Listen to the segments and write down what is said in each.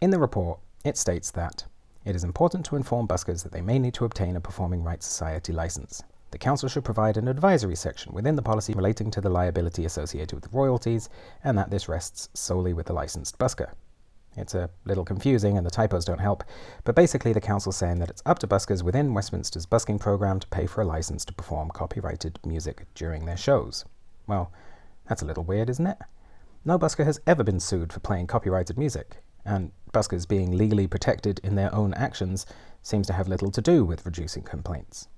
In the report, it states that it is important to inform buskers that they may need to obtain a Performing Rights Society license. The Council should provide an advisory section within the policy relating to the liability associated with royalties, and that this rests solely with the licensed busker. It's a little confusing and the typos don't help, but basically the Council's saying that it's up to buskers within Westminster's busking programme to pay for a licence to perform copyrighted music during their shows. Well, that's a little weird, isn't it? No busker has ever been sued for playing copyrighted music, and buskers being legally protected in their own actions seems to have little to do with reducing complaints.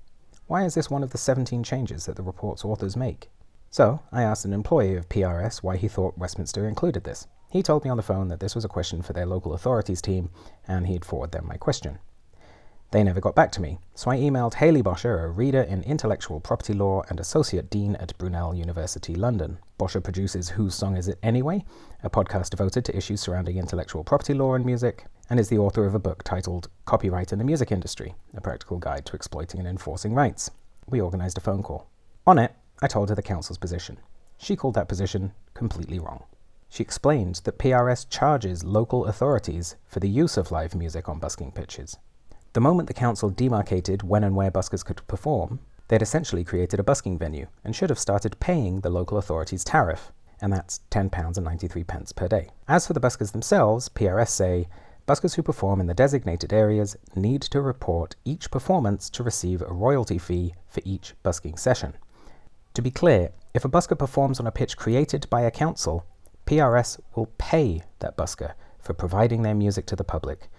Why is this one of the 17 changes that the report's authors make? So, I asked an employee of PRS why he thought Westminster included this. He told me on the phone that this was a question for their local authorities team, and he'd forward them my question. They never got back to me, so I emailed Hayley Bosher, a reader in intellectual property law and associate dean at Brunel University, London. Bosher produces Whose Song Is It Anyway?, a podcast devoted to issues surrounding intellectual property law and music, and is the author of a book titled Copyright in the Music Industry, a practical guide to exploiting and enforcing rights. We organised a phone call. On it, I told her the Council's position. She called that position completely wrong. She explained that PRS charges local authorities for the use of live music on busking pitches. The moment the Council demarcated when and where buskers could perform, they'd essentially created a busking venue and should have started paying the local authorities' tariff, and that's £10.93 per day. As for the buskers themselves, PRS say, buskers who perform in the designated areas need to report each performance to receive a royalty fee for each busking session. To be clear, if a busker performs on a pitch created by a council, PRS will pay that busker for providing their music to the public,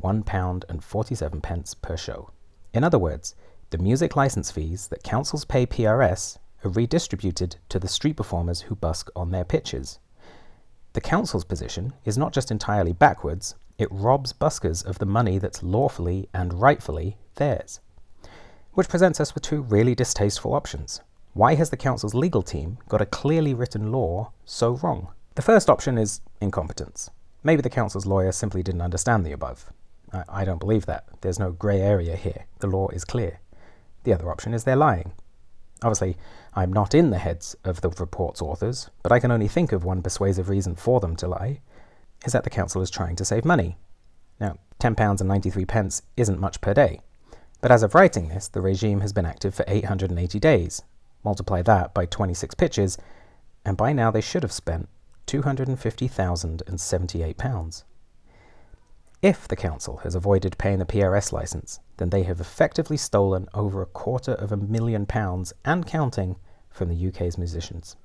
£1.47 per show. In other words, the music license fees that councils pay PRS are redistributed to the street performers who busk on their pitches. The council's position is not just entirely backwards, it robs buskers of the money that's lawfully and rightfully theirs. Which presents us with two really distasteful options. Why has the council's legal team got a clearly written law so wrong? The first option is incompetence. Maybe the council's lawyer simply didn't understand the above. I don't believe that. There's no grey area here. The law is clear. The other option is they're lying. Obviously, I'm not in the heads of the report's authors, but I can only think of one persuasive reason for them to lie, is that the council is trying to save money. Now, £10.93 isn't much per day, but as of writing this, the regime has been active for 880 days. Multiply that by 26 pitches, and by now they should have spent £250,078. If the council has avoided paying the PRS licence, then they have effectively stolen over £250,000 and counting from the UK's musicians.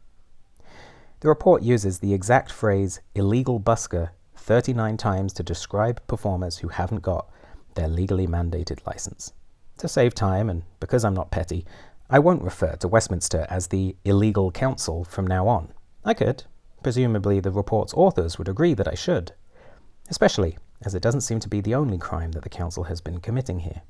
The report uses the exact phrase illegal busker 39 times to describe performers who haven't got their legally mandated licence. To save time, and because I'm not petty, I won't refer to Westminster as the illegal council from now on. I could. Presumably the report's authors would agree that I should, especially as it doesn't seem to be the only crime that the council has been committing here.